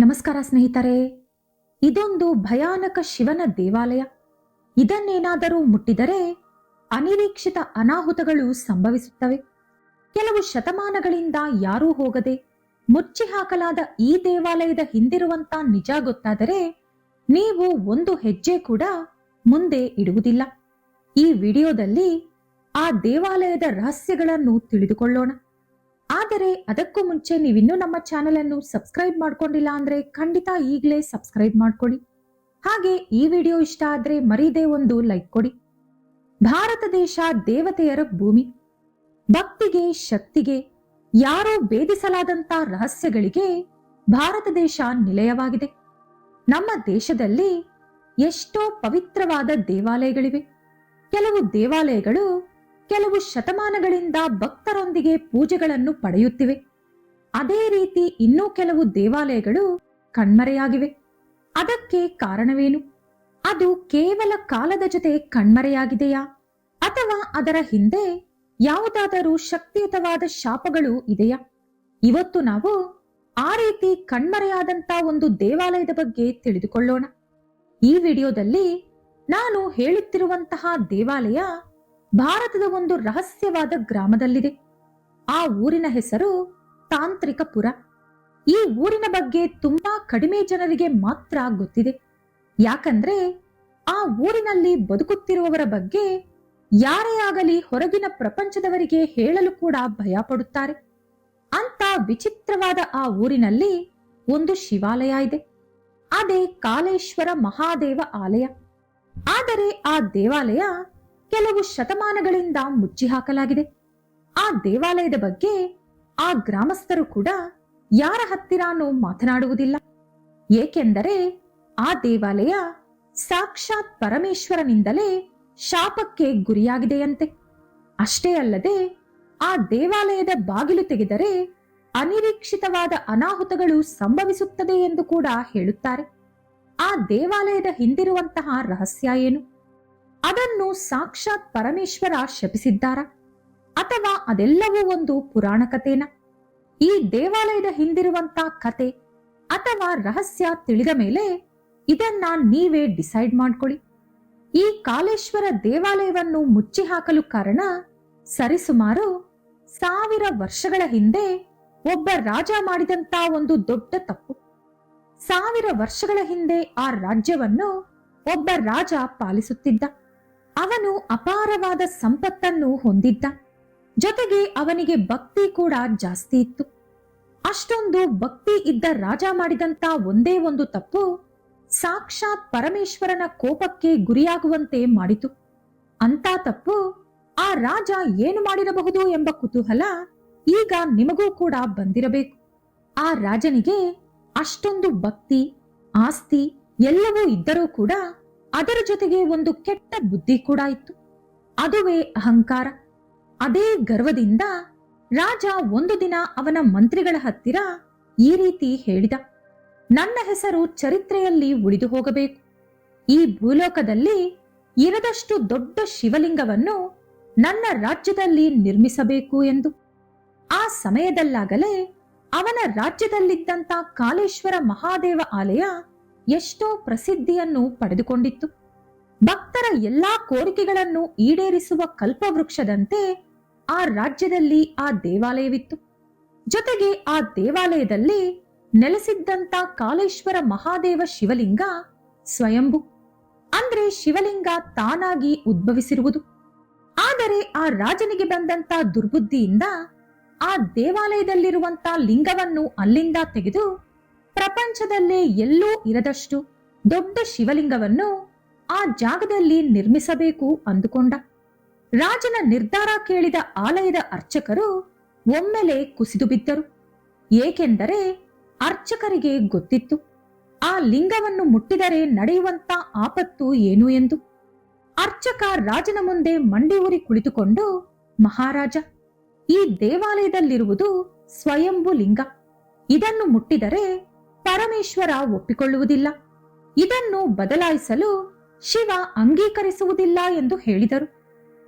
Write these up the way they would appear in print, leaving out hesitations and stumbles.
ನಮಸ್ಕಾರ ಸ್ನೇಹಿತರೆ. ಇದೊಂದು ಭಯಾನಕ ಶಿವನ ದೇವಾಲಯ. ಇದನ್ನೇನಾದರೂ ಮುಟ್ಟಿದರೆ ಅನಿರೀಕ್ಷಿತ ಅನಾಹುತಗಳು ಸಂಭವಿಸುತ್ತವೆ. ಕೆಲವು ಶತಮಾನಗಳಿಂದ ಯಾರೂ ಹೋಗದೆ ಮುಚ್ಚಿ ಹಾಕಲಾದ ಈ ದೇವಾಲಯದ ಹಿಂದಿರುವಂತ ನಿಜ ಗೊತ್ತಾದರೆ ನೀವು ಒಂದು ಹೆಜ್ಜೆ ಕೂಡ ಮುಂದೆ ಇಡುವುದಿಲ್ಲ. ಈ ವಿಡಿಯೋದಲ್ಲಿ ಆ ದೇವಾಲಯದ ರಹಸ್ಯಗಳನ್ನು ತಿಳಿದುಕೊಳ್ಳೋಣ. ಆದರೆ ಅದಕ್ಕೂ ಮುಂಚೆ ನೀವಿನ್ನೂ ನಮ್ಮ ಚಾನೆಲ್ ಅನ್ನು ಸಬ್ಸ್ಕ್ರೈಬ್ ಮಾಡ್ಕೊಂಡಿಲ್ಲ ಅಂದ್ರೆ ಖಂಡಿತ ಈಗಲೇ ಸಬ್ಸ್ಕ್ರೈಬ್ ಮಾಡ್ಕೊಳ್ಳಿ. ಹಾಗೆ ಈ ವಿಡಿಯೋ ಇಷ್ಟ ಆದ್ರೆ ಮರೀದೆ ಒಂದು ಲೈಕ್ ಕೊಡಿ. ಭಾರತ ದೇಶ ದೇವತೆಯರ ಭೂಮಿ. ಭಕ್ತಿಗೆ, ಶಕ್ತಿಗೆ, ಯಾರೋ ಭೇದಿಸಲಾದಂತ ರಹಸ್ಯಗಳಿಗೆ ಭಾರತ ದೇಶ ನಿಲಯವಾಗಿದೆ. ನಮ್ಮ ದೇಶದಲ್ಲಿ ಎಷ್ಟೋ ಪವಿತ್ರವಾದ ದೇವಾಲಯಗಳಿವೆ. ಕೆಲವು ದೇವಾಲಯಗಳು ಕೆಲವು ಶತಮಾನಗಳಿಂದ ಭಕ್ತರೊಂದಿಗೆ ಪೂಜೆಗಳನ್ನು ಪಡೆಯುತ್ತಿವೆ. ಅದೇ ರೀತಿ ಇನ್ನೂ ಕೆಲವು ದೇವಾಲಯಗಳು ಕಣ್ಮರೆಯಾಗಿವೆ. ಅದಕ್ಕೆ ಕಾರಣವೇನು? ಅದು ಕೇವಲ ಕಾಲದ ಜೊತೆ ಕಣ್ಮರೆಯಾಗಿದೆಯಾ, ಅಥವಾ ಅದರ ಹಿಂದೆ ಯಾವುದಾದರೂ ಶಕ್ತಿಯುತವಾದ ಶಾಪಗಳು ಇದೆಯಾ? ಇವತ್ತು ನಾವು ಆ ರೀತಿ ಕಣ್ಮರೆಯಾದಂತ ಒಂದು ದೇವಾಲಯದ ಬಗ್ಗೆ ತಿಳಿದುಕೊಳ್ಳೋಣ. ಈ ವಿಡಿಯೋದಲ್ಲಿ ನಾನು ಹೇಳುತ್ತಿರುವಂತಹ ದೇವಾಲಯ ಭಾರತದ ಒಂದು ರಹಸ್ಯವಾದ ಗ್ರಾಮದಲ್ಲಿದೆ. ಆ ಊರಿನ ಹೆಸರು ತಾಂತ್ರಿಕಪುರ. ಈ ಊರಿನ ಬಗ್ಗೆ ತುಂಬಾ ಕಡಿಮೆ ಜನರಿಗೆ ಮಾತ್ರ ಗೊತ್ತಿದೆ. ಯಾಕಂದ್ರೆ ಆ ಊರಿನಲ್ಲಿ ಬದುಕುತ್ತಿರುವವರ ಬಗ್ಗೆ ಯಾರೇ ಆಗಲಿ ಹೊರಗಿನ ಪ್ರಪಂಚದವರಿಗೆ ಹೇಳಲು ಕೂಡ ಭಯ ಪಡುತ್ತಾರೆ. ಅಂತ ವಿಚಿತ್ರವಾದ ಆ ಊರಿನಲ್ಲಿ ಒಂದು ಶಿವಾಲಯ ಇದೆ. ಅದೇ ಕಾಲೇಶ್ವರ ಮಹಾದೇವ ಆಲಯ. ಆದರೆ ಆ ದೇವಾಲಯ ಕೆಲವು ಶತಮಾನಗಳಿಂದ ಮುಚ್ಚಿ ಹಾಕಲಾಗಿದೆ. ಆ ದೇವಾಲಯದ ಬಗ್ಗೆ ಆ ಗ್ರಾಮಸ್ಥರು ಕೂಡ ಯಾರ ಹತ್ತಿರಾನೂ ಮಾತನಾಡುವುದಿಲ್ಲ. ಏಕೆಂದರೆ ಆ ದೇವಾಲಯ ಸಾಕ್ಷಾತ್ ಪರಮೇಶ್ವರನಿಂದಲೇ ಶಾಪಕ್ಕೆ ಗುರಿಯಾಗಿದೆಯಂತೆ. ಅಷ್ಟೇ ಅಲ್ಲದೆ ಆ ದೇವಾಲಯದ ಬಾಗಿಲು ತೆಗೆದರೆ ಅನಿರೀಕ್ಷಿತವಾದ ಅನಾಹುತಗಳು ಸಂಭವಿಸುತ್ತದೆ ಎಂದು ಕೂಡ ಹೇಳುತ್ತಾರೆ. ಆ ದೇವಾಲಯದ ಹಿಂದಿರುವಂತಹ ರಹಸ್ಯ ಏನು? ಅದನ್ನು ಸಾಕ್ಷಾತ್ ಪರಮೇಶ್ವರ ಶಪಿಸಿದ್ದಾರ, ಅಥವಾ ಅದೆಲ್ಲವೂ ಒಂದು ಪುರಾಣ ಕಥೆನಾ? ಈ ದೇವಾಲಯದ ಹಿಂದಿರುವಂತ ಕತೆ ಅಥವಾ ರಹಸ್ಯ ತಿಳಿದ ಮೇಲೆ ಇದನ್ನ ನೀವೇ ಡಿಸೈಡ್ ಮಾಡ್ಕೊಳ್ಳಿ. ಈ ಕಾಲೇಶ್ವರ ದೇವಾಲಯವನ್ನು ಮುಚ್ಚಿ ಹಾಕಲು ಕಾರಣ ಸರಿಸುಮಾರು 1000 ವರ್ಷಗಳ ಹಿಂದೆ ಒಬ್ಬ ರಾಜ ಮಾಡಿದಂತ ಒಂದು ದೊಡ್ಡ ತಪ್ಪು. 1000 ವರ್ಷಗಳ ಹಿಂದೆ ಆ ರಾಜ್ಯವನ್ನು ಒಬ್ಬ ರಾಜ ಪಾಲಿಸುತ್ತಿದ್ದ. ಅವನು ಅಪಾರವಾದ ಸಂಪತ್ತನ್ನು ಹೊಂದಿದ್ದ. ಜೊತೆಗೆ ಅವನಿಗೆ ಭಕ್ತಿ ಕೂಡ ಜಾಸ್ತಿ ಇತ್ತು. ಅಷ್ಟೊಂದು ಭಕ್ತಿ ಇದ್ದ ರಾಜ ಮಾಡಿದಂತ ಒಂದೇ ಒಂದು ತಪ್ಪು ಸಾಕ್ಷಾತ್ ಪರಮೇಶ್ವರನ ಕೋಪಕ್ಕೆ ಗುರಿಯಾಗುವಂತೆ ಮಾಡಿತು. ಅಂತ ತಪ್ಪು ಆ ರಾಜ ಏನು ಮಾಡಿರಬಹುದು ಎಂಬ ಕುತೂಹಲ ಈಗ ನಿಮಗೂ ಕೂಡ ಬಂದಿರಬೇಕು. ಆ ರಾಜನಿಗೆ ಅಷ್ಟೊಂದು ಭಕ್ತಿ, ಆಸ್ತಿ ಎಲ್ಲವೂ ಇದ್ದರೂ ಕೂಡ ಅದರ ಜೊತೆಗೆ ಒಂದು ಕೆಟ್ಟ ಬುದ್ಧಿ ಕೂಡ ಇತ್ತು. ಅದುವೇ ಅಹಂಕಾರ. ಅದೇ ಗರ್ವದಿಂದ ರಾಜ ಒಂದು ದಿನ ಅವನ ಮಂತ್ರಿಗಳ ಹತ್ತಿರ ಈ ರೀತಿ ಹೇಳಿದ: ನನ್ನ ಹೆಸರು ಚರಿತ್ರೆಯಲ್ಲಿ ಉಳಿದು ಹೋಗಬೇಕು. ಈ ಭೂಲೋಕದಲ್ಲಿ ಇರದಷ್ಟು ದೊಡ್ಡ ಶಿವಲಿಂಗವನ್ನು ನನ್ನ ರಾಜ್ಯದಲ್ಲಿ ನಿರ್ಮಿಸಬೇಕು ಎಂದು. ಆ ಸಮಯದಲ್ಲಾಗಲೇ ಅವನ ರಾಜ್ಯದಲ್ಲಿದ್ದಂತ ಕಾಲೇಶ್ವರ ಮಹಾದೇವ ಆಲಯ ಎಷ್ಟೋ ಪ್ರಸಿದ್ಧಿಯನ್ನು ಪಡೆದುಕೊಂಡಿತ್ತು. ಭಕ್ತರ ಎಲ್ಲಾ ಕೋರಿಕೆಗಳನ್ನು ಈಡೇರಿಸುವ ಕಲ್ಪವೃಕ್ಷದಂತೆ ಆ ರಾಜ್ಯದಲ್ಲಿ ಆ ದೇವಾಲಯವಿತ್ತು. ಜೊತೆಗೆ ಆ ದೇವಾಲಯದಲ್ಲಿ ನೆಲೆಸಿದ್ದಂತ ಕಾಲೇಶ್ವರ ಮಹಾದೇವ ಶಿವಲಿಂಗ ಸ್ವಯಂಭು, ಅಂದ್ರೆ ಶಿವಲಿಂಗ ತಾನಾಗಿ ಉದ್ಭವಿಸಿರುವುದು. ಆದರೆ ಆ ರಾಜನಿಗೆ ಬಂದಂತ ದುರ್ಬುದ್ಧಿಯಿಂದ ಆ ದೇವಾಲಯದಲ್ಲಿರುವಂತ ಲಿಂಗವನ್ನು ಅಲ್ಲಿಂದ ತೆಗೆದು ಪ್ರಪಂಚದಲ್ಲೇ ಎಲ್ಲೂ ಇರದಷ್ಟು ದೊಡ್ಡ ಶಿವಲಿಂಗವನ್ನು ಆ ಜಾಗದಲ್ಲಿ ನಿರ್ಮಿಸಬೇಕು ಅಂದುಕೊಂಡ. ರಾಜನ ನಿರ್ಧಾರ ಕೇಳಿದ ಆಲಯದ ಅರ್ಚಕರು ಒಮ್ಮೆಲೆ ಕುಸಿದು ಬಿದ್ದರು. ಏಕೆಂದರೆ ಅರ್ಚಕರಿಗೆ ಗೊತ್ತಿತ್ತು ಆ ಲಿಂಗವನ್ನು ಮುಟ್ಟಿದರೆ ನಡೆಯುವಂತ ಆಪತ್ತು ಏನು ಎಂದು. ಅರ್ಚಕ ರಾಜನ ಮುಂದೆ ಮಂಡಿ ಊರಿ ಕುಳಿತುಕೊಂಡು, ಮಹಾರಾಜ, ಈ ದೇವಾಲಯದಲ್ಲಿರುವುದು ಸ್ವಯಂಭು ಲಿಂಗ. ಇದನ್ನು ಮುಟ್ಟಿದರೆ ಪರಮೇಶ್ವರ ಒಪ್ಪಿಕೊಳ್ಳುವುದಿಲ್ಲ. ಇದನ್ನು ಬದಲಾಯಿಸಲು ಶಿವ ಅಂಗೀಕರಿಸುವುದಿಲ್ಲ ಎಂದು ಹೇಳಿದರು.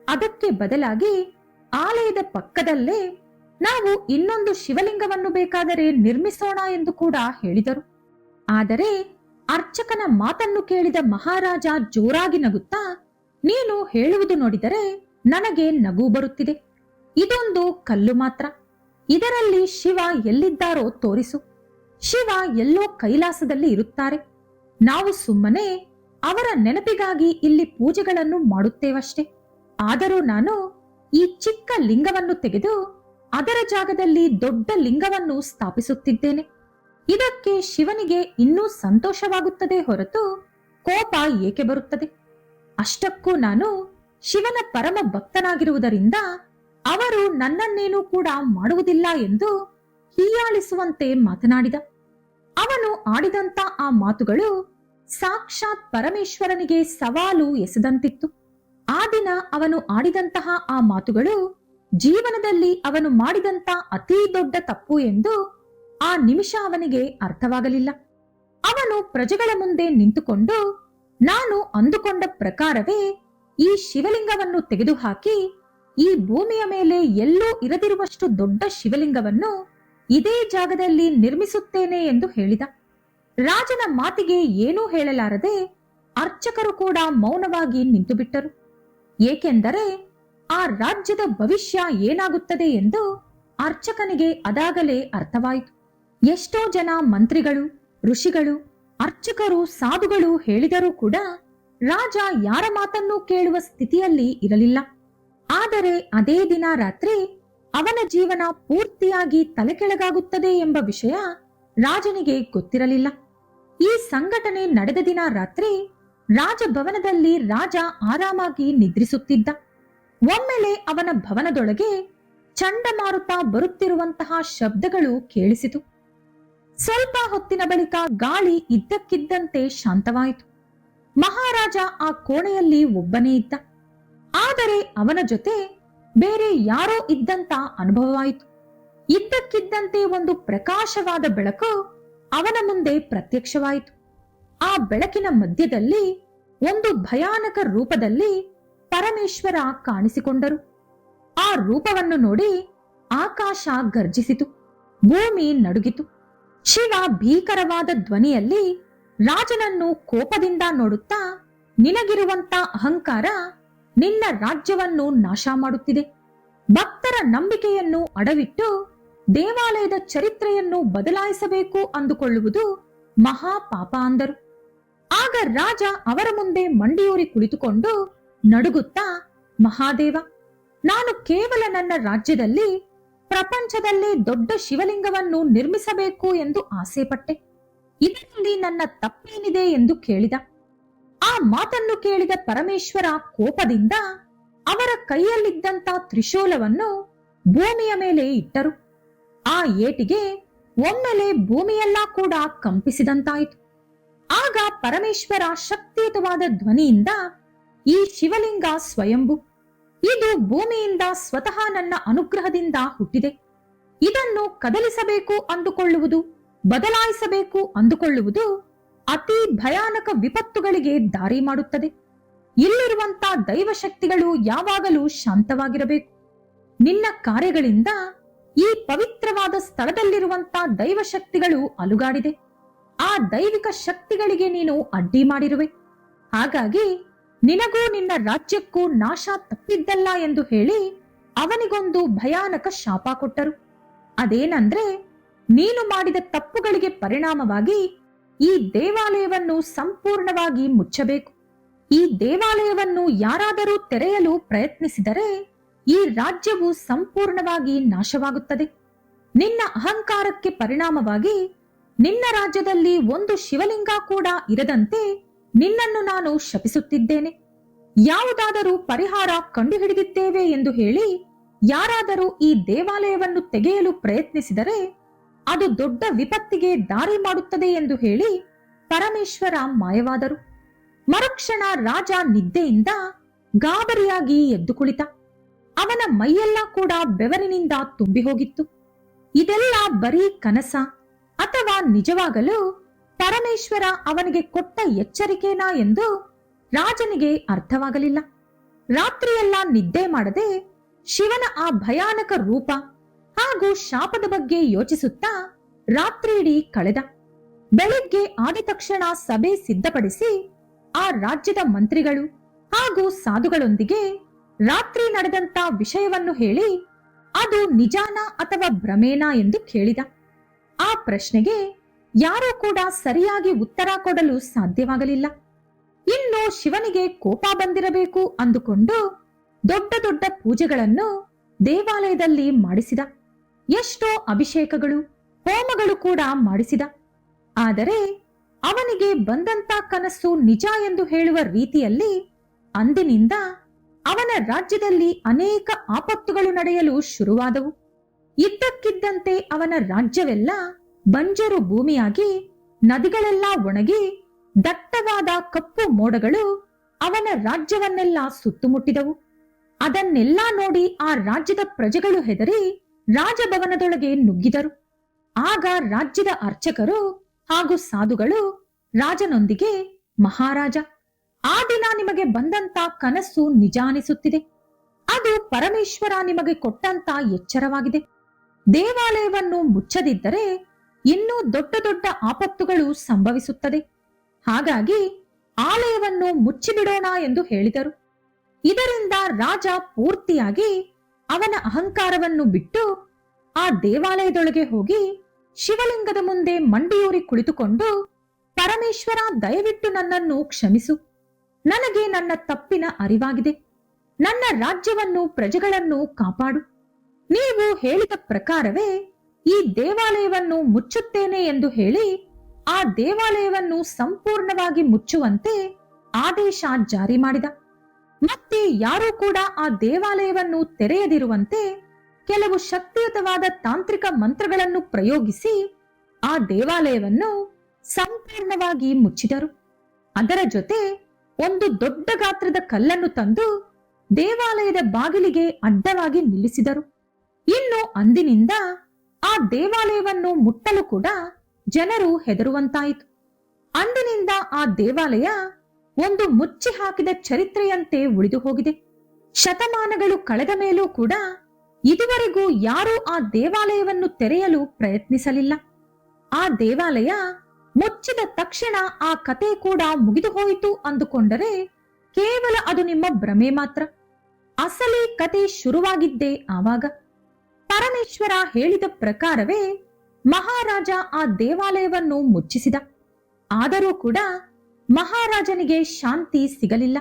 ಅದಕ್ಕೆ ಬದಲಾಗಿ ಆಲಯದ ಪಕ್ಕದಲ್ಲೇ ನಾವು ಇನ್ನೊಂದು ಶಿವಲಿಂಗವನ್ನು ಬೇಕಾದರೆ ನಿರ್ಮಿಸೋಣ ಎಂದು ಕೂಡ ಹೇಳಿದರು. ಆದರೆ ಅರ್ಚಕನ ಮಾತನ್ನು ಕೇಳಿದ ಮಹಾರಾಜ ಜೋರಾಗಿ ನಗುತ್ತಾ, ನೀನು ಹೇಳುವುದು ನೋಡಿದರೆ ನನಗೆ ನಗು ಬರುತ್ತಿದೆ. ಇದೊಂದು ಕಲ್ಲು ಮಾತ್ರ. ಇದರಲ್ಲಿ ಶಿವ ಎಲ್ಲಿದ್ದಾರೋ ತೋರಿಸು. ಶಿವ ಎಲ್ಲೋ ಕೈಲಾಸದಲ್ಲಿ ಇರುತ್ತಾರೆ. ನಾವು ಸುಮ್ಮನೆ ಅವರ ನೆನಪಿಗಾಗಿ ಇಲ್ಲಿ ಪೂಜೆಗಳನ್ನು ಮಾಡುತ್ತೇವಷ್ಟೇ. ಆದರೂ ನಾನು ಈ ಚಿಕ್ಕ ಲಿಂಗವನ್ನು ತೆಗೆದು ಅದರ ಜಾಗದಲ್ಲಿ ದೊಡ್ಡ ಲಿಂಗವನ್ನು ಸ್ಥಾಪಿಸುತ್ತಿದ್ದೇನೆ. ಇದಕ್ಕೆ ಶಿವನಿಗೆ ಇನ್ನೂ ಸಂತೋಷವಾಗುತ್ತದೆ ಹೊರತು ಕೋಪ ಏಕೆ ಬರುತ್ತದೆ? ಅಷ್ಟಕ್ಕೂ ನಾನು ಶಿವನ ಪರಮ ಭಕ್ತನಾಗಿರುವುದರಿಂದ ಅವರು ನನ್ನನ್ನೇನೂ ಕೂಡ ಮಾಡುವುದಿಲ್ಲ ಎಂದು ಹೀಯಾಳಿಸುವಂತೆ ಮಾತನಾಡಿದ. ಅವನು ಆಡಿದಂತ ಆ ಮಾತುಗಳು ಸಾಕ್ಷಾತ್ ಪರಮೇಶ್ವರನಿಗೆ ಸವಾಲು ಎಸೆದಂತಿತ್ತು. ಆ ದಿನ ಅವನು ಆಡಿದಂತಹ ಆ ಮಾತುಗಳು ಜೀವನದಲ್ಲಿ ಅವನು ಮಾಡಿದಂತ ಅತೀ ದೊಡ್ಡ ತಪ್ಪು ಎಂದು ಆ ನಿಮಿಷ ಅವನಿಗೆ ಅರ್ಥವಾಗಲಿಲ್ಲ. ಅವನು ಪ್ರಜೆಗಳ ಮುಂದೆ ನಿಂತುಕೊಂಡು, ನಾನು ಅಂದುಕೊಂಡ ಪ್ರಕಾರವೇ ಈ ಶಿವಲಿಂಗವನ್ನು ತೆಗೆದುಹಾಕಿ ಈ ಭೂಮಿಯ ಮೇಲೆ ಎಲ್ಲೂ ಇರದಿರುವಷ್ಟು ದೊಡ್ಡ ಶಿವಲಿಂಗವನ್ನು ಇದೇ ಜಾಗದಲ್ಲಿ ನಿರ್ಮಿಸುತ್ತೇನೆ ಎಂದು ಹೇಳಿದ. ರಾಜನ ಮಾತಿಗೆ ಏನೂ ಹೇಳಲಾರದೆ ಅರ್ಚಕರು ಕೂಡ ಮೌನವಾಗಿ ನಿಂತುಬಿಟ್ಟರು. ಏಕೆಂದರೆ ಆ ರಾಜ್ಯದ ಭವಿಷ್ಯ ಏನಾಗುತ್ತದೆ ಎಂದು ಅರ್ಚಕನಿಗೆ ಅದಾಗಲೇ ಅರ್ಥವಾಯಿತು. ಎಷ್ಟೋ ಜನ ಮಂತ್ರಿಗಳು, ಋಷಿಗಳು, ಅರ್ಚಕರು, ಸಾಧುಗಳು ಹೇಳಿದರೂ ಕೂಡ ರಾಜ ಯಾರ ಮಾತನ್ನೂ ಕೇಳುವ ಸ್ಥಿತಿಯಲ್ಲಿ ಇರಲಿಲ್ಲ. ಆದರೆ ಅದೇ ದಿನ ರಾತ್ರಿ ಅವನ ಜೀವನ ಪೂರ್ತಿಯಾಗಿ ತಲೆಕೆಳಗಾಗುತ್ತದೆ ಎಂಬ ವಿಷಯ ರಾಜನಿಗೆ ಗೊತ್ತಿರಲಿಲ್ಲ. ಈ ಸಂಘಟನೆ ನಡೆದ ದಿನ ರಾತ್ರಿ ರಾಜಭವನದಲ್ಲಿ ರಾಜ ಆರಾಮಾಗಿ ನಿದ್ರಿಸುತ್ತಿದ್ದ. ಒಮ್ಮೆಲೆ ಅವನ ಭವನದೊಳಗೆ ಚಂಡಮಾರುತ ಬರುತ್ತಿರುವಂತಹ ಶಬ್ದಗಳು ಕೇಳಿಸಿತು. ಸ್ವಲ್ಪ ಹೊತ್ತಿನ ಬಳಿಕ ಗಾಳಿ ಇದ್ದಕ್ಕಿದ್ದಂತೆ ಶಾಂತವಾಯಿತು. ಮಹಾರಾಜ ಆ ಕೋಣೆಯಲ್ಲಿ ಒಬ್ಬನೇ ಇದ್ದ. ಆದರೆ ಅವನ ಜೊತೆ ಬೇರೆ ಯಾರೋ ಇದ್ದಂತ ಅನುಭವವಾಯಿತು. ಇದ್ದಕ್ಕಿದ್ದಂತೆ ಒಂದು ಪ್ರಕಾಶವಾದ ಬೆಳಕು ಅವನ ಮುಂದೆ ಪ್ರತ್ಯಕ್ಷವಾಯಿತು. ಆ ಬೆಳಕಿನ ಮಧ್ಯದಲ್ಲಿ ಒಂದು ಭಯಾನಕ ರೂಪದಲ್ಲಿ ಪರಮೇಶ್ವರ ಕಾಣಿಸಿಕೊಂಡರು. ಆ ರೂಪವನ್ನು ನೋಡಿ ಆಕಾಶ ಗರ್ಜಿಸಿತು, ಭೂಮಿ ನಡುಗಿತು. ಶಿವ ಭೀಕರವಾದ ಧ್ವನಿಯಲ್ಲಿ ರಾಜನನ್ನು ಕೋಪದಿಂದ ನೋಡುತ್ತಾ, ನಿನಗಿರುವಂತ ಅಹಂಕಾರ ನಿನ್ನ ರಾಜ್ಯವನ್ನು ನಾಶ ಮಾಡುತ್ತಿದೆ. ಭಕ್ತರ ನಂಬಿಕೆಯನ್ನು ಅಡವಿಟ್ಟು ದೇವಾಲಯದ ಚರಿತ್ರೆಯನ್ನು ಬದಲಾಯಿಸಬೇಕು ಅಂದುಕೊಳ್ಳುವುದು ಮಹಾಪಾಪ ಅಂದರು. ಆಗ ರಾಜ ಅವರ ಮುಂದೆ ಮಂಡಿಯೂರಿ ಕುಳಿತುಕೊಂಡು ನಡುಗುತ್ತಾ, ಮಹಾದೇವ, ನಾನು ಕೇವಲ ನನ್ನ ರಾಜ್ಯದಲ್ಲಿ ಪ್ರಪಂಚದಲ್ಲೇ ದೊಡ್ಡ ಶಿವಲಿಂಗವನ್ನು ನಿರ್ಮಿಸಬೇಕು ಎಂದು ಆಸೆಪಟ್ಟೆ. ಇದರಲ್ಲಿ ನನ್ನ ತಪ್ಪೇನಿದೆ ಎಂದು ಕೇಳಿದ. ಆ ಮಾತನ್ನು ಕೇಳಿದ ಪರಮೇಶ್ವರ ಕೋಪದಿಂದ ಅವರ ಕೈಯಲ್ಲಿದ್ದಂತ ತ್ರಿಶೂಲವನ್ನು ಭೂಮಿಯ ಮೇಲೆ ಇಟ್ಟರು. ಆ ಏಟಿಗೆ ಒಮ್ಮೆಲೆ ಭೂಮಿಯೆಲ್ಲ ಕೂಡ ಕಂಪಿಸಿದಂತಾಯಿತು. ಆಗ ಪರಮೇಶ್ವರ ಶಕ್ತಿಯುತವಾದ ಧ್ವನಿಯಿಂದ, ಈ ಶಿವಲಿಂಗ ಸ್ವಯಂಭು. ಇದು ಭೂಮಿಯಿಂದ ಸ್ವತಃ ನನ್ನ ಅನುಗ್ರಹದಿಂದ ಹುಟ್ಟಿದೆ. ಇದನ್ನು ಕದಲಿಸಬೇಕು ಅಂದುಕೊಳ್ಳುವುದು, ಬದಲಾಯಿಸಬೇಕು ಅಂದುಕೊಳ್ಳುವುದು ಅತಿ ಭಯಾನಕ ವಿಪತ್ತುಗಳಿಗೆ ದಾರಿ ಮಾಡುತ್ತದೆ. ಇಲ್ಲಿರುವಂತ ದೈವಶಕ್ತಿಗಳು ಯಾವಾಗಲೂ ಶಾಂತವಾಗಿರಬೇಕು. ನಿನ್ನ ಕಾರ್ಯಗಳಿಂದ ಈ ಪವಿತ್ರವಾದ ಸ್ಥಳದಲ್ಲಿರುವಂತ ದೈವಶಕ್ತಿಗಳು ಅಲುಗಾಡಿದೆ. ಆ ದೈವಿಕ ಶಕ್ತಿಗಳಿಗೆ ನೀನು ಅಡ್ಡಿ ಮಾಡಿರುವೆ. ಹಾಗಾಗಿ ನಿನಗೂ ನಿನ್ನ ರಾಜ್ಯಕ್ಕೂ ನಾಶ ತಪ್ಪಿದ್ದಲ್ಲ ಎಂದು ಹೇಳಿ ಅವನಿಗೊಂದು ಭಯಾನಕ ಶಾಪ ಕೊಟ್ಟರು. ಅದೇನಂದ್ರೆ, ನೀನು ಮಾಡಿದ ತಪ್ಪುಗಳಿಗೆ ಪರಿಣಾಮವಾಗಿ ಈ ದೇವಾಲಯವನ್ನು ಸಂಪೂರ್ಣವಾಗಿ ಮುಚ್ಚಬೇಕು. ಈ ದೇವಾಲಯವನ್ನು ಯಾರಾದರೂ ತೆರೆಯಲು ಪ್ರಯತ್ನಿಸಿದರೆ ಈ ರಾಜ್ಯವು ಸಂಪೂರ್ಣವಾಗಿ ನಾಶವಾಗುತ್ತದೆ. ನಿನ್ನ ಅಹಂಕಾರಕ್ಕೆ ಪರಿಣಾಮವಾಗಿ ನಿನ್ನ ರಾಜ್ಯದಲ್ಲಿ ಒಂದು ಶಿವಲಿಂಗ ಕೂಡ ಇರದಂತೆ ನಿನ್ನನ್ನು ನಾನು ಶಪಿಸುತ್ತಿದ್ದೇನೆ. ಯಾವುದಾದರೂ ಪರಿಹಾರ ಕಂಡುಹಿಡಿದಿದ್ದೇವೆ ಎಂದು ಹೇಳಿ ಯಾರಾದರೂ ಈ ದೇವಾಲಯವನ್ನು ತೆಗೆಯಲು ಪ್ರಯತ್ನಿಸಿದರೆ ಅದು ದೊಡ್ಡ ವಿಪತ್ತಿಗೆ ದಾರಿ ಮಾಡುತ್ತದೆ ಎಂದು ಹೇಳಿ ಪರಮೇಶ್ವರ ಮಾಯವಾದರು. ಮರುಕ್ಷಣ ರಾಜ ನಿದ್ದೆಯಿಂದ ಗಾಬರಿಯಾಗಿ ಎದ್ದು ಕುಳಿತ. ಅವನ ಮೈಯೆಲ್ಲ ಕೂಡ ಬೆವರಿನಿಂದ ತುಂಬಿ ಹೋಗಿತ್ತು. ಇದೆಲ್ಲ ಬರೀ ಕನಸ ಅಥವಾ ನಿಜವಾಗಲೂ ಪರಮೇಶ್ವರ ಅವನಿಗೆ ಕೊಟ್ಟ ಎಚ್ಚರಿಕೆನಾ ಎಂದು ರಾಜನಿಗೆ ಅರ್ಥವಾಗಲಿಲ್ಲ. ರಾತ್ರಿಯೆಲ್ಲ ನಿದ್ದೆ ಮಾಡದೆ ಶಿವನ ಆ ಭಯಾನಕ ರೂಪ ಹಾಗೂ ಶಾಪದ ಬಗ್ಗೆ ಯೋಚಿಸುತ್ತಾ ರಾತ್ರಿಯಿಡೀ ಕಳೆದ. ಬೆಳಿಗ್ಗೆ ಆದ ತಕ್ಷಣ ಸಭೆ ಸಿದ್ಧಪಡಿಸಿ ಆ ರಾಜ್ಯದ ಮಂತ್ರಿಗಳು ಹಾಗೂ ಸಾಧುಗಳೊಂದಿಗೆ ರಾತ್ರಿ ನಡೆದಂತ ವಿಷಯವನ್ನು ಹೇಳಿ ಅದು ನಿಜಾನ ಅಥವಾ ಭ್ರಮೇನಾ ಎಂದು ಕೇಳಿದ. ಆ ಪ್ರಶ್ನೆಗೆ ಯಾರೂ ಕೂಡ ಸರಿಯಾಗಿ ಉತ್ತರ ಕೊಡಲು ಸಾಧ್ಯವಾಗಲಿಲ್ಲ. ಇನ್ನು ಶಿವನಿಗೆ ಕೋಪ ಬಂದಿರಬೇಕು ಅಂದುಕೊಂಡು ದೊಡ್ಡ ದೊಡ್ಡ ಪೂಜೆಗಳನ್ನು ದೇವಾಲಯದಲ್ಲಿ ಮಾಡಿಸಿದ. ಎಷ್ಟೋ ಅಭಿಷೇಕಗಳು ಹೋಮಗಳು ಕೂಡ ಮಾಡಿಸಿದ. ಆದರೆ ಅವನಿಗೆ ಬಂದಂತ ಕನಸು ನಿಜ ಎಂದು ಹೇಳುವ ರೀತಿಯಲ್ಲಿ ಅಂದಿನಿಂದ ಅವನ ರಾಜ್ಯದಲ್ಲಿ ಅನೇಕ ಆಪತ್ತುಗಳು ನಡೆಯಲು ಶುರುವಾದವು. ಇದ್ದಕ್ಕಿದ್ದಂತೆ ಅವನ ರಾಜ್ಯವೆಲ್ಲ ಬಂಜರು ಭೂಮಿಯಾಗಿ ನದಿಗಳೆಲ್ಲ ಒಣಗಿ ದಟ್ಟವಾದ ಕಪ್ಪು ಮೋಡಗಳು ಅವನ ರಾಜ್ಯವನ್ನೆಲ್ಲ ಸುತ್ತುಮುಟ್ಟಿದವು. ಅದನ್ನೆಲ್ಲ ನೋಡಿ ಆ ರಾಜ್ಯದ ಪ್ರಜೆಗಳು ಹೆದರಿ ರಾಜಭವನದೊಳಗೆ ನುಗ್ಗಿದರು. ಆಗ ರಾಜ್ಯದ ಅರ್ಚಕರು ಹಾಗೂ ಸಾಧುಗಳು ರಾಜನೊಂದಿಗೆ, ಮಹಾರಾಜ, ಆ ದಿನ ನಿಮಗೆ ಬಂದಂತ ಕನಸು ನಿಜ ಅನಿಸುತ್ತಿದೆ. ಅದು ಪರಮೇಶ್ವರ ನಿಮಗೆ ಕೊಟ್ಟಂತ ಎಚ್ಚರವಾಗಿದೆ. ದೇವಾಲಯವನ್ನು ಮುಚ್ಚದಿದ್ದರೆ ಇನ್ನೂ ದೊಡ್ಡ ದೊಡ್ಡ ಆಪತ್ತುಗಳು ಸಂಭವಿಸುತ್ತದೆ. ಹಾಗಾಗಿ ಆಲಯವನ್ನು ಮುಚ್ಚಿಬಿಡೋಣ ಎಂದು ಹೇಳಿದರು. ಇದರಿಂದ ರಾಜ ಪೂರ್ತಿಯಾಗಿ ಅವನ ಅಹಂಕಾರವನ್ನು ಬಿಟ್ಟು ಆ ದೇವಾಲಯದೊಳಗೆ ಹೋಗಿ ಶಿವಲಿಂಗದ ಮುಂದೆ ಮಂಡಿಯೂರಿ ಕುಳಿತುಕೊಂಡು, ಪರಮೇಶ್ವರ, ದಯವಿಟ್ಟು ನನ್ನನ್ನು ಕ್ಷಮಿಸು. ನನಗೆ ನನ್ನ ತಪ್ಪಿನ ಅರಿವಾಗಿದೆ. ನನ್ನ ರಾಜ್ಯವನ್ನು ಪ್ರಜೆಗಳನ್ನು ಕಾಪಾಡು. ನೀವು ಹೇಳಿದ ಪ್ರಕಾರವೇ ಈ ದೇವಾಲಯವನ್ನು ಮುಚ್ಚುತ್ತೇನೆ ಎಂದು ಹೇಳಿ ಆ ದೇವಾಲಯವನ್ನು ಸಂಪೂರ್ಣವಾಗಿ ಮುಚ್ಚುವಂತೆ ಆದೇಶ ಜಾರಿ ಮಾಡಿದ. ಮತ್ತೆ ಯಾರೂ ಕೂಡ ಆ ದೇವಾಲಯವನ್ನು ತೆರೆಯದಿರುವಂತೆ ಕೆಲವು ಶಕ್ತಿಯುತವಾದ ತಾಂತ್ರಿಕ ಮಂತ್ರಗಳನ್ನು ಪ್ರಯೋಗಿಸಿ ಆ ದೇವಾಲಯವನ್ನು ಸಂಪೂರ್ಣವಾಗಿ ಮುಚ್ಚಿದರು. ಅದರ ಜೊತೆ ಒಂದು ದೊಡ್ಡ ಗಾತ್ರದ ಕಲ್ಲನ್ನು ತಂದು ದೇವಾಲಯದ ಬಾಗಿಲಿಗೆ ಅಡ್ಡವಾಗಿ ನಿಲ್ಲಿಸಿದರು. ಇನ್ನು ಅಂದಿನಿಂದ ಆ ದೇವಾಲಯವನ್ನು ಮುಟ್ಟಲು ಕೂಡ ಜನರು ಹೆದರುವಂತಾಯಿತು. ಅಂದಿನಿಂದ ಆ ದೇವಾಲಯ ಒಂದು ಮುಚ್ಚಿ ಹಾಕಿದ ಚರಿತ್ರೆಯಂತೆ ಉಳಿದು ಹೋಗಿದೆ. ಶತಮಾನಗಳು ಕಳೆದ ಮೇಲೂ ಕೂಡ ಇದುವರೆಗೂ ಯಾರೂ ಆ ದೇವಾಲಯವನ್ನು ತೆರೆಯಲು ಪ್ರಯತ್ನಿಸಲಿಲ್ಲ. ಆ ದೇವಾಲಯ ಮುಚ್ಚಿದ ತಕ್ಷಣ ಆ ಕತೆ ಕೂಡ ಮುಗಿದು ಹೋಯಿತು ಅಂದುಕೊಂಡರೆ ಕೇವಲ ಅದು ನಿಮ್ಮ ಭ್ರಮೆ ಮಾತ್ರ. ಅಸಲಿ ಕತೆ ಶುರುವಾಗಿದ್ದೇ ಆವಾಗ. ಪರಮೇಶ್ವರ ಹೇಳಿದ ಪ್ರಕಾರವೇ ಮಹಾರಾಜ ಆ ದೇವಾಲಯವನ್ನು ಮುಚ್ಚಿಸಿದ. ಆದರೂ ಕೂಡ ಮಹಾರಾಜನಿಗೆ ಶಾಂತಿ ಸಿಗಲಿಲ್ಲ.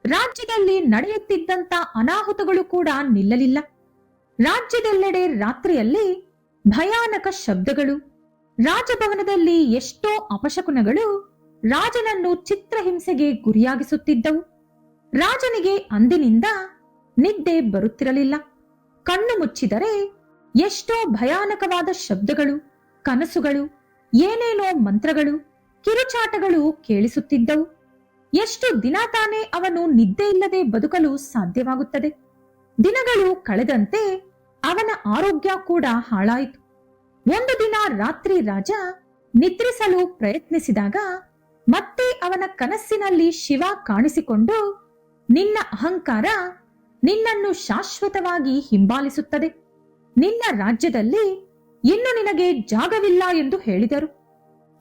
ರಾಜ್ಯದಲ್ಲಿ ನಡೆಯುತ್ತಿದ್ದಂತ ಅನಾಹುತಗಳು ಕೂಡ ನಿಲ್ಲಲಿಲ್ಲ. ರಾಜ್ಯದೆಲ್ಲೆಡೆ ರಾತ್ರಿಯಲ್ಲಿ ಭಯಾನಕ ಶಬ್ದಗಳು, ರಾಜಭವನದಲ್ಲಿ ಎಷ್ಟೋ ಅಪಶಕುನಗಳು ರಾಜನನ್ನು ಚಿತ್ರಹಿಂಸೆಗೆ ಗುರಿಯಾಗಿಸುತ್ತಿದ್ದವು. ರಾಜನಿಗೆ ಅಂದಿನಿಂದ ನಿದ್ದೆ ಬರುತ್ತಿರಲಿಲ್ಲ. ಕಣ್ಣು ಮುಚ್ಚಿದರೆ ಎಷ್ಟೋ ಭಯಾನಕವಾದ ಶಬ್ದಗಳು, ಕನಸುಗಳು, ಏನೇನೋ ಮಂತ್ರಗಳು, ಕಿರುಚಾಟಗಳು ಕೇಳಿಸುತ್ತಿದ್ದವು. ಎಷ್ಟು ದಿನ ತಾನೇ ಅವನು ನಿದ್ದೆ ಇಲ್ಲದೆ ಬದುಕಲು ಸಾಧ್ಯವಾಗುತ್ತದೆ? ದಿನಗಳು ಕಳೆದಂತೆ ಅವನ ಆರೋಗ್ಯ ಕೂಡ ಹಾಳಾಯಿತು. ಒಂದು ದಿನ ರಾತ್ರಿ ರಾಜ ನಿದ್ರಿಸಲು ಪ್ರಯತ್ನಿಸಿದಾಗ ಮತ್ತೆ ಅವನ ಕನಸಿನಲ್ಲಿ ಶಿವ ಕಾಣಿಸಿಕೊಂಡು, ನಿನ್ನ ಅಹಂಕಾರ ನಿನ್ನನ್ನು ಶಾಶ್ವತವಾಗಿ ಹಿಂಬಾಲಿಸುತ್ತದೆ. ನಿನ್ನ ರಾಜ್ಯದಲ್ಲಿ ಇನ್ನು ನಿನಗೆ ಜಾಗವಿಲ್ಲ ಎಂದು ಹೇಳಿದರು.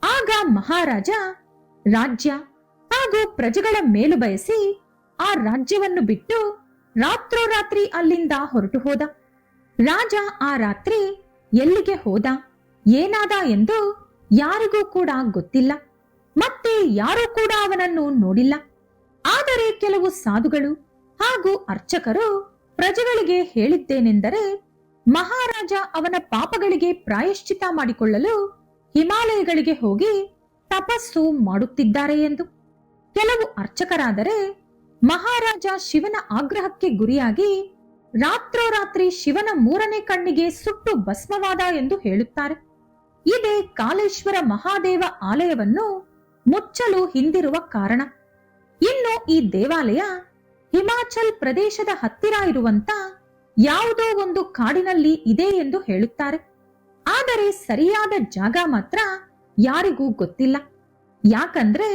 ಆಗ ಮಹಾರಾಜ ರಾಜ್ಯ ಹಾಗೂ ಪ್ರಜೆಗಳ ಮೇಲು ಬಯಸಿ ಆ ರಾಜ್ಯವನ್ನು ಬಿಟ್ಟು ರಾತ್ರೋರಾತ್ರಿ ಅಲ್ಲಿಂದ ಹೊರಟು ಹೋದ. ರಾಜ ಆ ರಾತ್ರಿ ಎಲ್ಲಿಗೆ ಹೋದ, ಏನಾದ ಎಂದು ಯಾರಿಗೂ ಕೂಡ ಗೊತ್ತಿಲ್ಲ. ಮತ್ತೆ ಯಾರೂ ಕೂಡ ಅವನನ್ನು ನೋಡಿಲ್ಲ. ಆದರೆ ಕೆಲವು ಸಾಧುಗಳು ಹಾಗೂ ಅರ್ಚಕರು ಪ್ರಜೆಗಳಿಗೆ ಹೇಳಿದ್ದೇನೆಂದರೆ, ಮಹಾರಾಜ ಅವನ ಪಾಪಗಳಿಗೆ ಪ್ರಾಯಶ್ಚಿತ್ತ ಮಾಡಿಕೊಳ್ಳಲು ಹಿಮಾಲಯಗಳಿಗೆ ಹೋಗಿ ತಪಸ್ಸು ಮಾಡುತ್ತಿದ್ದಾರೆ ಎಂದು. ಕೆಲವು ಅರ್ಚಕರಾದರೆ ಮಹಾರಾಜ ಶಿವನ ಆಗ್ರಹಕ್ಕೆ ಗುರಿಯಾಗಿ ರಾತ್ರೋರಾತ್ರಿ ಶಿವನ 3ನೇ ಕಣ್ಣಿಗೆ ಸುಟ್ಟು ಭಸ್ಮವಾದ ಎಂದು ಹೇಳುತ್ತಾರೆ. ಇದೇ ಕಾಲೇಶ್ವರ ಮಹಾದೇವ ಆಲಯವನ್ನು ಮುಚ್ಚಲು ಹಿಂದಿರುವ ಕಾರಣ. ಇನ್ನು ಈ ದೇವಾಲಯ ಹಿಮಾಚಲ್ ಪ್ರದೇಶದ ಹತ್ತಿರ ಇರುವಂತ ಯಾವುದೋ ಒಂದು ಕಾಡಿನಲ್ಲಿ ಇದೆ ಎಂದು ಹೇಳುತ್ತಾರೆ. ಆದರೆ ಸರಿಯಾದ ಜಾಗ ಮಾತ್ರ ಯಾರಿಗೂ ಗೊತ್ತಿಲ್ಲ. ಯಾಕಂದ್ರೆ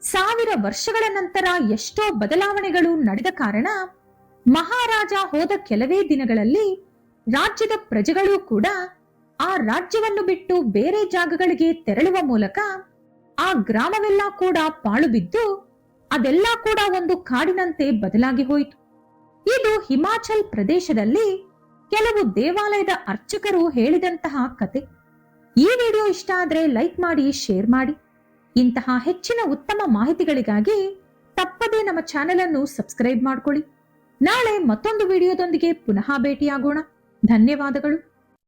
1000 ವರ್ಷಗಳ ನಂತರ ಎಷ್ಟೋ ಬದಲಾವಣೆಗಳು ನಡೆದ ಕಾರಣ ಮಹಾರಾಜ ಹೋದ ಕೆಲವೇ ದಿನಗಳಲ್ಲಿ ರಾಜ್ಯದ ಪ್ರಜೆಗಳು ಕೂಡ ಆ ರಾಜ್ಯವನ್ನು ಬಿಟ್ಟು ಬೇರೆ ಜಾಗಗಳಿಗೆ ತೆರಳುವ ಮೂಲಕ ಆ ಗ್ರಾಮವೆಲ್ಲ ಕೂಡ ಪಾಳು ಬಿದ್ದು ಅದೆಲ್ಲ ಕೂಡ ಒಂದು ಕಾಡಿನಂತೆ ಬದಲಾಗಿ ಹೋಯಿತು. ಇದು ಹಿಮಾಚಲ್ ಪ್ರದೇಶದಲ್ಲಿ ಕೆಲವು ದೇವಾಲಯದ ಅರ್ಚಕರು ಹೇಳಿದಂತಹ ಕತೆ. ಈ ವಿಡಿಯೋ ಇಷ್ಟ ಆದ್ರೆ ಲೈಕ್ ಮಾಡಿ, ಶೇರ್ ಮಾಡಿ. ಇಂತಹ ಹೆಚ್ಚಿನ ಉತ್ತಮ ಮಾಹಿತಿಗಳಿಗಾಗಿ ತಪ್ಪದೇ ನಮ್ಮ ಚಾನೆಲ್ ಅನ್ನು ಸಬ್ಸ್ಕ್ರೈಬ್ ಮಾಡ್ಕೊಳ್ಳಿ. ನಾಳೆ ಮತ್ತೊಂದು ವಿಡಿಯೋದೊಂದಿಗೆ ಪುನಃ ಭೇಟಿಯಾಗೋಣ. ಧನ್ಯವಾದಗಳು.